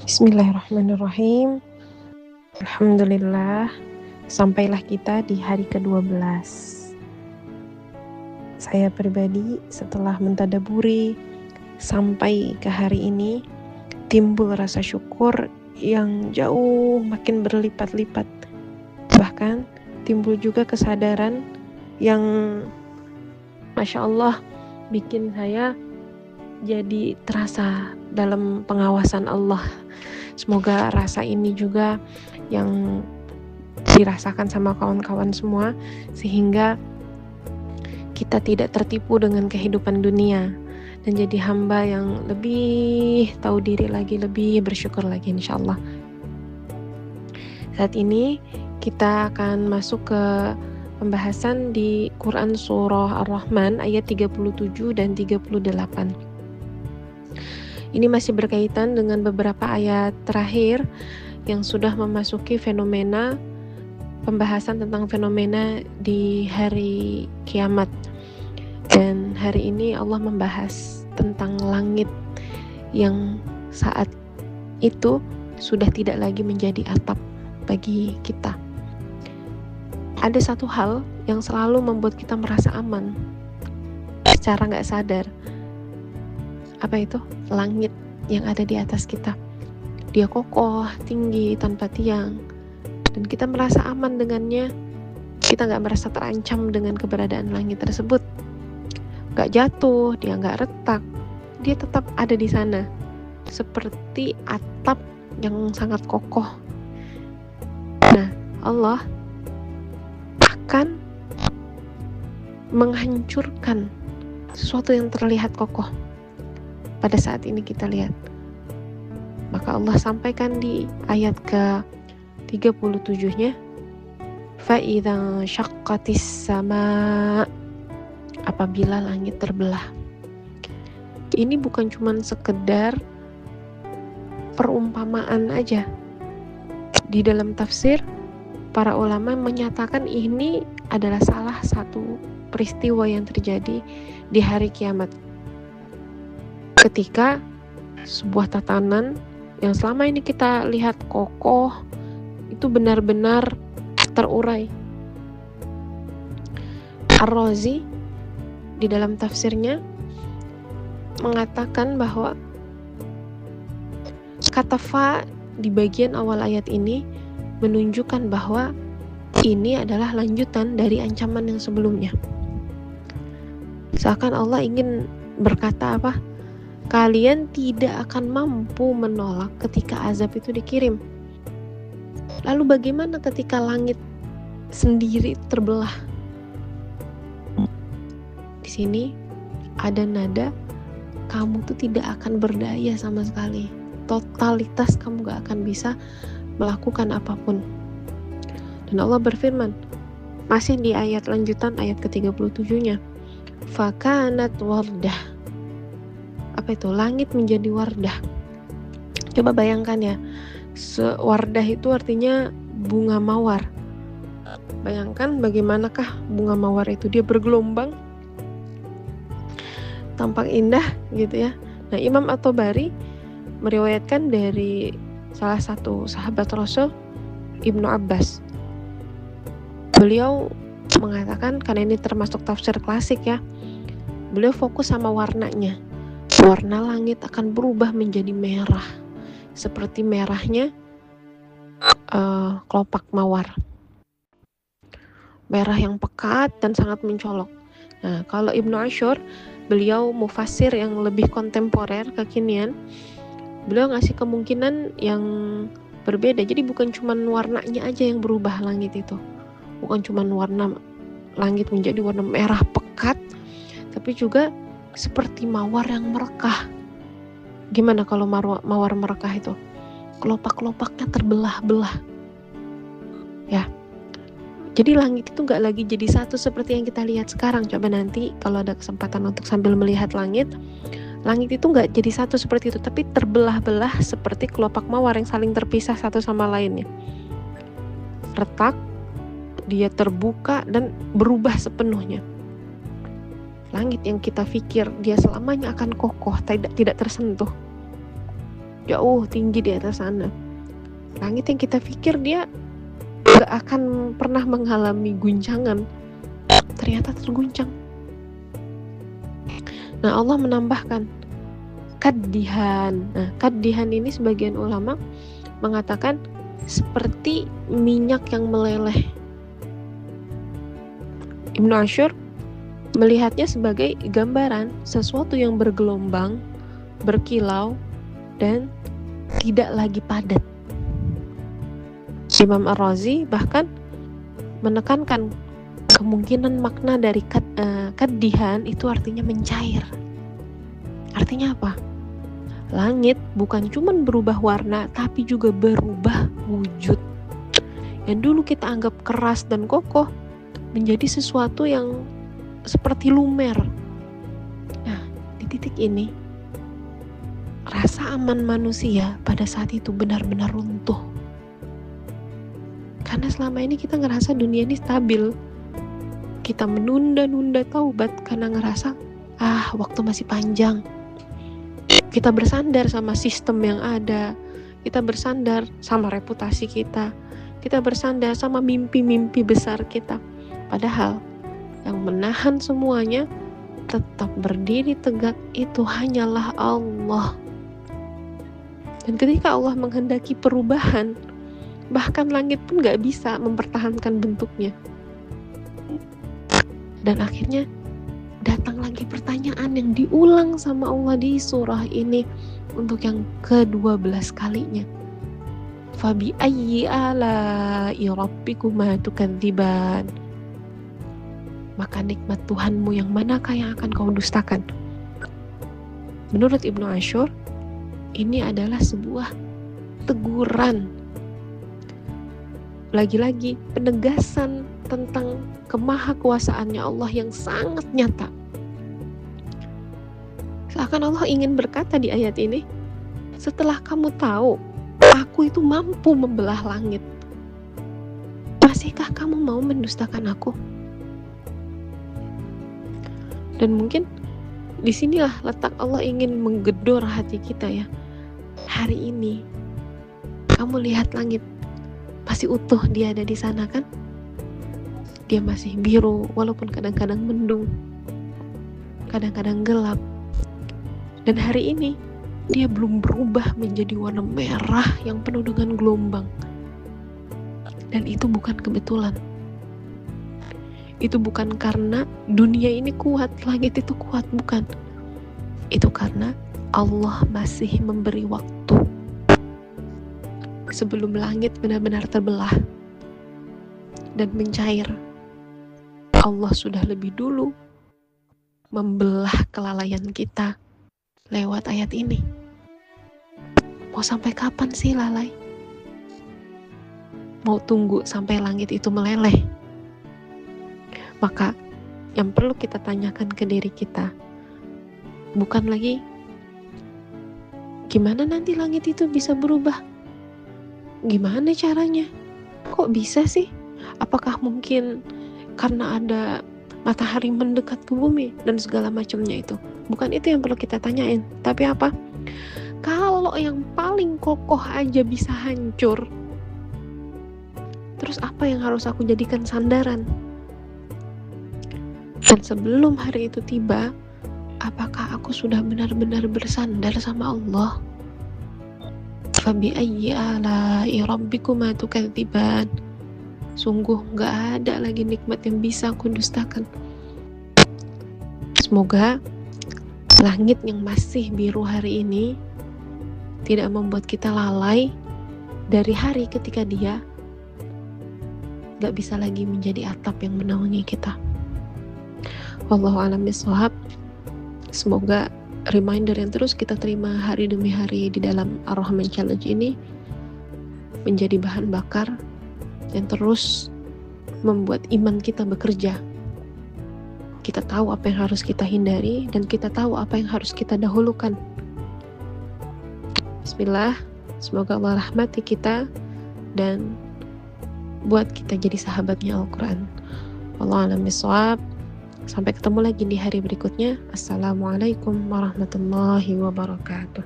Bismillahirrahmanirrahim. Alhamdulillah, sampailah kita di hari ke-12. Saya pribadi setelah mentadaburi sampai ke hari ini, timbul rasa syukur yang jauh makin berlipat-lipat. Bahkan timbul juga kesadaran yang Masya Allah bikin saya jadi terasa dalam pengawasan Allah. Semoga rasa ini juga yang dirasakan sama kawan-kawan semua, sehingga kita tidak tertipu dengan kehidupan dunia dan jadi hamba yang lebih tahu diri lagi, lebih bersyukur lagi insyaallah. Saat ini kita akan masuk ke pembahasan di Quran Surah Ar-Rahman ayat 37 dan 38. Ini masih berkaitan dengan beberapa ayat terakhir yang sudah memasuki fenomena pembahasan tentang fenomena di hari kiamat. Dan hari ini Allah membahas tentang langit yang saat itu sudah tidak lagi menjadi atap bagi kita. Ada satu hal yang selalu membuat kita merasa aman secara gak sadar. Apa itu? Langit yang ada di atas kita. Dia kokoh, tinggi, tanpa tiang, dan kita merasa aman dengannya. Kita gak merasa terancam dengan keberadaan langit tersebut. Gak jatuh, dia gak retak, dia tetap ada di sana, seperti atap yang sangat kokoh. Nah, Allah akan menghancurkan sesuatu yang terlihat kokoh. Pada saat ini kita lihat, maka Allah sampaikan di ayat ke-37-nya, فَإِذَا شَقَّتِ السَّمَاءُ, apabila langit terbelah. Ini bukan cuma sekedar perumpamaan aja. Di dalam tafsir, para ulama menyatakan ini adalah salah satu peristiwa yang terjadi di hari kiamat. Ketika sebuah tatanan yang selama ini kita lihat kokoh itu benar-benar terurai. Ar-Razi di dalam tafsirnya mengatakan bahwa kata fa di bagian awal ayat ini menunjukkan bahwa ini adalah lanjutan dari ancaman yang sebelumnya. Seakan Allah ingin berkata apa? Kalian tidak akan mampu menolak ketika azab itu dikirim. Lalu bagaimana ketika langit sendiri terbelah? Di sini ada nada, kamu tuh tidak akan berdaya sama sekali. Totalitas kamu gak akan bisa melakukan apapun. Dan Allah berfirman, masih di ayat lanjutan ayat ke-37-nya, fakanat wardah. Apa itu? Langit menjadi wardah. Coba bayangkan ya, wardah itu artinya bunga mawar. Bayangkan bagaimanakah bunga mawar itu, dia bergelombang, tampak indah gitu ya. Nah, Imam At-Tabari meriwayatkan dari salah satu sahabat Rasul, Ibnu Abbas. Beliau mengatakan, karena ini termasuk tafsir klasik ya, beliau fokus sama warnanya. Warna langit akan berubah menjadi merah, seperti merahnya kelopak mawar, merah yang pekat dan sangat mencolok. Nah, kalau Ibnu Ashur, beliau mufassir yang lebih kontemporer, kekinian, beliau ngasih kemungkinan yang berbeda. Jadi bukan cuma warnanya aja yang berubah langit itu, bukan cuma warna langit menjadi warna merah pekat, tapi juga seperti mawar yang merekah. Gimana kalau mawar merekah itu? Kelopak-kelopaknya terbelah-belah. Ya. Jadi langit itu gak lagi jadi satu seperti yang kita lihat sekarang. Coba nanti kalau ada kesempatan untuk sambil melihat langit itu gak jadi satu seperti itu, tapi terbelah-belah seperti kelopak mawar yang saling terpisah satu sama lainnya. Retak, dia terbuka dan berubah sepenuhnya. Langit yang kita pikir dia selamanya akan kokoh, tidak tersentuh, jauh tinggi di atas sana. Langit yang kita pikir dia gak akan pernah mengalami guncangan, ternyata terguncang. Nah, Allah menambahkan kaddihan. Nah, kaddihan ini sebagian ulama mengatakan seperti minyak yang meleleh. Ibnu Ashur melihatnya sebagai gambaran sesuatu yang bergelombang, berkilau, dan tidak lagi padat. Imam Ar-Razi bahkan menekankan kemungkinan makna dari kaddihan itu artinya mencair. Artinya apa? Langit bukan cuma berubah warna, tapi juga berubah wujud. Yang dulu kita anggap keras dan kokoh menjadi sesuatu yang seperti lumer. Nah, di titik ini rasa aman manusia pada saat itu benar-benar runtuh. Karena selama ini kita ngerasa dunia ini stabil. Kita menunda-nunda taubat karena ngerasa waktu masih panjang. Kita bersandar sama sistem yang ada. Kita bersandar sama reputasi kita. Kita bersandar sama mimpi-mimpi besar kita. Padahal yang menahan semuanya tetap berdiri tegak itu hanyalah Allah. Dan ketika Allah menghendaki perubahan, bahkan langit pun gak bisa mempertahankan bentuknya. Dan akhirnya datang lagi pertanyaan yang diulang sama Allah di surah ini untuk yang ke-12 kalinya. Fabi ayyi ala'i rabbikuma tukadziban. Maka nikmat Tuhanmu yang manakah yang akan kau dustakan? Menurut Ibnu Ashur, ini adalah sebuah teguran. Lagi-lagi penegasan tentang kemahakuasaannya Allah yang sangat nyata. Seakan Allah ingin berkata di ayat ini, setelah kamu tahu aku itu mampu membelah langit, masihkah kamu mau mendustakan aku? Dan mungkin disinilah letak Allah ingin menggedor hati kita ya. Hari ini kamu lihat langit, masih utuh dia ada di sana kan? Dia masih biru walaupun kadang-kadang mendung, kadang-kadang gelap. Dan hari ini dia belum berubah menjadi warna merah yang penuh dengan gelombang. Dan itu bukan kebetulan. Itu bukan karena dunia ini kuat, langit itu kuat, bukan. Itu karena Allah masih memberi waktu. Sebelum langit benar-benar terbelah dan mencair, Allah sudah lebih dulu membelah kelalaian kita lewat ayat ini. Mau sampai kapan sih lalai? Mau tunggu sampai langit itu meleleh? Maka yang perlu kita tanyakan ke diri kita bukan lagi gimana nanti langit itu bisa berubah, gimana caranya, kok bisa sih, apakah mungkin karena ada matahari mendekat ke bumi dan segala macamnya itu. Bukan itu yang perlu kita tanyain, tapi apa? Kalau yang paling kokoh aja bisa hancur, terus apa yang harus aku jadikan sandaran? Dan sebelum hari itu tiba, apakah aku sudah benar-benar bersandar sama Allah? Fabi ayyi ala'i rabbikuma tukadziban. Sungguh gak ada lagi nikmat yang bisa aku dustakan. Semoga langit yang masih biru hari ini tidak membuat kita lalai dari hari ketika dia gak bisa lagi menjadi atap yang menaungi kita. Wallahu a'lam bishawab. Semoga reminder yang terus kita terima hari demi hari di dalam Ar-Rahman Challenge ini menjadi bahan bakar yang terus membuat iman kita bekerja. Kita tahu apa yang harus kita hindari dan kita tahu apa yang harus kita dahulukan. Bismillah, semoga Allah rahmati kita dan buat kita jadi sahabatnya Al-Quran. Wallahu a'lam bishawab. Sampai ketemu lagi di hari berikutnya. Assalamualaikum warahmatullahi wabarakatuh.